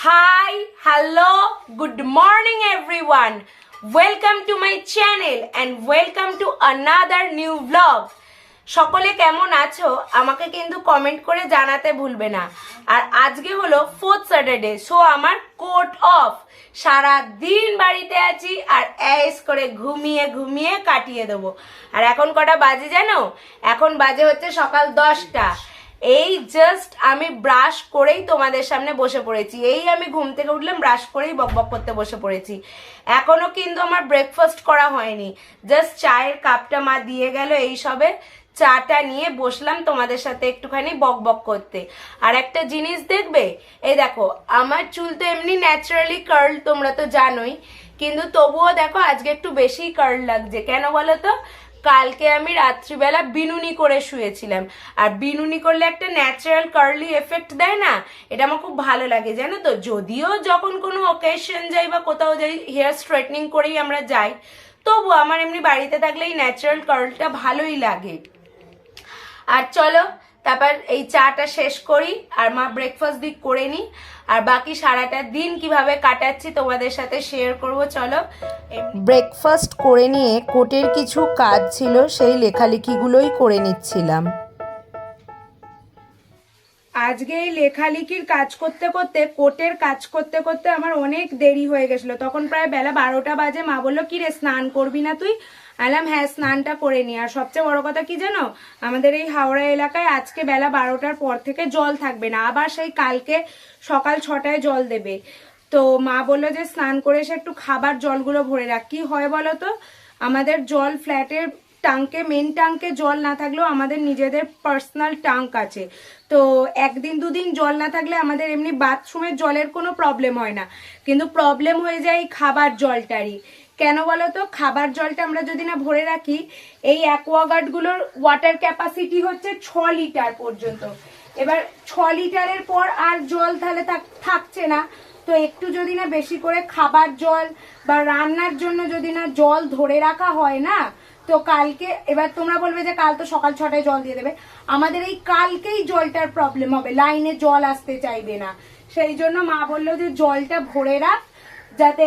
Hi, hello, good morning everyone. Welcome to my channel and welcome to another new vlog. সকলে কেমন আছো আমাকে কিন্তু কমেন্ট করে জানাতে ভুলবে না। আর আজকে হলো 4th স্যাটারডে, সো আমার কোট অফ। সারা দিন বাড়িতে আছি আর এস করে ঘুমিয়ে ঘুমিয়ে কাটিয়ে দেবো। আর এখন কটা বাজে জানো? এখন বাজে হচ্ছে সকাল 10টা। এই জাস্ট আমি ব্রাশ করেই তোমাদের সামনে বসে পড়েছি। এই আমি ঘুম থেকে উঠলাম, ব্রাশ করেই বকবক করতে বসে পড়েছি। এখনো কিন্তু আমার ব্রেকফাস্ট করা হয়নি, জাস্ট চায়ের কাপটা মা দিয়ে গেল, এই সবে চাটা নিয়ে বসলাম তোমাদের সাথে একটুখানি বকবক করতে। আর একটা জিনিস দেখবে, এই দেখো আমার চুল তো এমনি ন্যাচারালি কার্ল, তোমরা তো জানোই, কিন্তু তবুও দেখো আজকে একটু বেশি কার্ল লাগছে। কেন বলো তো? কালকে আমি রাত্রিবেলা বিনুনি করে শুয়েছিলাম, আর বিনুনি করলে একটা ন্যাচারাল কার্লি এফেক্ট দেয় না, এটা আমার খুব ভালো লাগে জানো তো। যদিও যখন কোনো অকেশন যাই বা কোথাও যাই হেয়ার স্ট্রেটনিং করেই আমরা যাই, তবু আমার এমনি বাড়িতে থাকলে এই ন্যাচারাল কার্লটা ভালোই লাগে। আর চলো তারপর এই চাটা শেষ করি আর মা ব্রেকফাস্ট দিক করে নি, আর বাকি সারাটা দিন কিভাবে কাটাচ্ছি তোমাদের সাথে শেয়ার করব। চলো। ব্রেকফাস্ট করে নিয়ে কোটের কিছু কাজ ছিল, সেই লেখালেখিগুলোই করে নিচ্ছিলাম। আজকে এই লেখালেখির কাজ করতে করতে, কোটের কাজ করতে করতে আমার অনেক দেরি হয়ে গেছিল। তখন প্রায় বেলা 12টা বাজে। মা বললো কি রে, স্নান করবি না তুই? আলাম হ্যাঁ, স্নানটা করে নি। আর সবচেয়ে বড় কথা কি জানো, আমাদের এই হাওড়া এলাকায় আজকে বেলা 12টার পর থেকে জল থাকবে না, আবার সেই কালকে সকাল 6টায় জল দেবে। তো মা বললো যে স্নান করে এসে একটু খাবার জলগুলো ভরে রাখ। কি হয় বলো তো, আমাদের জল ফ্ল্যাটের টাঙ্কে, মেন টাঙ্কে জল না থাকলেও আমাদের নিজেদের পার্সোনাল টাঙ্ক আছে। তো একদিন দুদিন জল না থাকলে আমাদের এমনি বাথরুমের জলের কোনো প্রবলেম হয় না, কিন্তু প্রবলেম হয়ে যায় খাবার জলটারই। কেন বলো তো? খাবার জলটা আমরা যদি না ভরে রাখি, এই অ্যাকোয়াগার্ডগুলোর ওয়াটার ক্যাপাসিটি হচ্ছে 6 লিটার পর্যন্ত। এবার 6 লিটারের পর আর জল তাহলে থাকছে না। তো একটু যদি না বেশি করে খাবার জল বা রান্নার জন্য যদি না জল ধরে রাখা হয় না, তো কালকে, এবার তোমরা বলবে যে কাল তো সকাল 6টায় জল দিয়ে দেবে, আমাদের এই কালকেই জলটার প্রবলেম হবে, লাইনে জল আসতে চাইবে না। সেই জন্য মা বললো যে জলটা ভরে রাখ, যাতে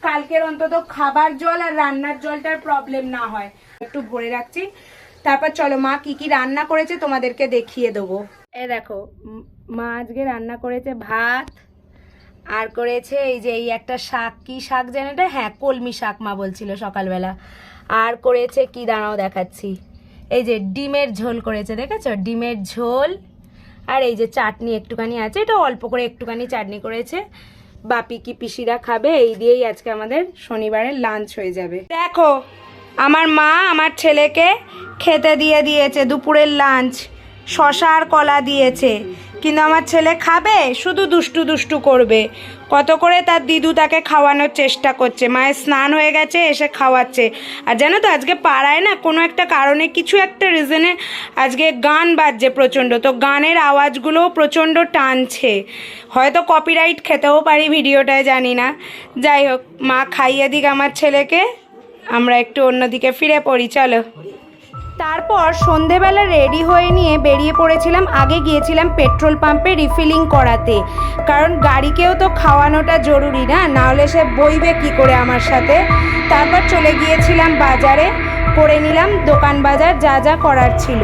কালকের অন্তত খাবার জল আর রান্নার জলটার প্রবলেম না হয়। একটু ভরে রাখছি। তারপর চলো মা কি কি রান্না করেছে তোমাদেরকে দেখিয়ে দেবো। এ দেখো, মা আজকে রান্না করেছে ভাত, আর করেছে এই যে এই একটা শাক, কি শাক জানো এটা? হ্যাঁ, কলমি শাক মা বলছিল সকালবেলা। আর করেছে কি, দাঁড়াও দেখাচ্ছি, এই যে ডিমের ঝোল করেছে, দেখেছো? ডিমের ঝোল। আর এই যে চাটনি একটুখানি আছে, এটা অল্প করে একটুখানি চাটনি করেছে। বাপি কি পিসিরা খাবে, এই দিয়েই আজকে আমাদের শনিবারের লাঞ্চ হয়ে যাবে। দেখো আমার মা আমার ছেলেকে খেতে দিয়ে দিয়েছে দুপুরের লাঞ্চ, শশা আর কলা দিয়েছে, কিন্তু আমার ছেলে খাবে, শুধু দুষ্টু দুষ্টু করবে। কত করে তার দিদু তাকে খাওয়ানোর চেষ্টা করছে, মায়ের স্নান হয়ে গেছে এসে খাওয়াচ্ছে। আর জানো তো আজকে পাড়ায় না কোনো একটা কারণে, কিছু একটা রিজনে আজকে গান বাজছে প্রচণ্ড, তো গানের আওয়াজগুলোও প্রচণ্ড টানছে। হয়তো কপিরাইট খেতেও পারি ভিডিওটায়, জানি না। যাই হোক, মা খাইয়ে দিক আমার ছেলেকে, আমরা একটু অন্যদিকে ফিরে পড়ি। চলো। তারপর সন্ধেবেলা রেডি হয়ে নিয়ে বেরিয়ে পড়েছিলাম। আগে গিয়েছিলাম পেট্রোল পাম্পে রিফিলিং করাতে, কারণ গাড়িকেও তো খাওয়ানোটা জরুরি না, নাহলে সে বইবে কি করে আমার সাথে। তারপর চলে গিয়েছিলাম বাজারে, করে নিলাম দোকান বাজার যা যা করার ছিল।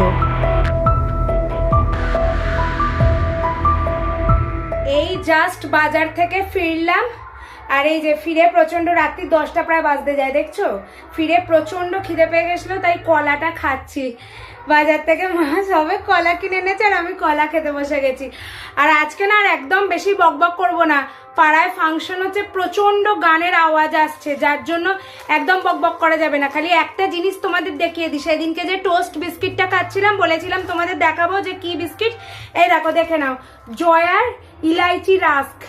এই জাস্ট বাজার থেকে ফিরলাম, আর এই যে ফিরে প্রচন্ড, রাত্রি 10টা প্রায় বাজতে যায়, দেখছো? ফিরে প্রচন্ড খিদে পেয়ে গেছিলো, তাই কলাটা খাচ্ছি। বাজার থেকে মা সবে কলা কিনে এনেছে আর আমি কলা খেতে বসে গেছি। আর আজকে না আর একদম বেশি বকবক করবো না, পাড়ায় ফাংশন হচ্ছে, প্রচন্ড গানের আওয়াজ আসছে, যার জন্য একদম বকবক করা যাবে না। খালি একটা জিনিস তোমাদের দেখিয়ে দিই, সেদিনকে যে টোস্ট বিস্কিটটা খাচ্ছিলাম, বলেছিলাম তোমাদের দেখাবো যে কি বিস্কিট। এই দেখো, দেখে নাও, জয়ার ইলাইচি রাস্ক,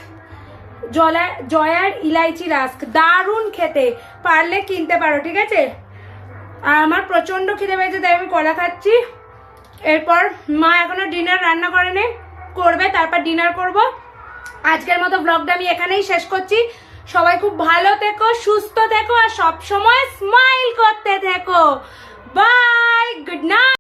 জয়ার ইলাইচি রাস্ক, দারুণ খেতে, পারলে কিনতে পারো, ঠিক আছে? আর আমার প্রচন্ড খিদে পেয়েছে, তাই আমি কলা খাচ্ছি। এরপর মা এখনো ডিনার রান্না করেনি, করবে, তারপর ডিনার করব। আজকের মতো ব্লগটা আমি এখানেই শেষ করছি। সবাই খুব ভালো থেকো, সুস্থ থেকো, আর সব সময় স্মাইল করতে থেকো। Bye, good night.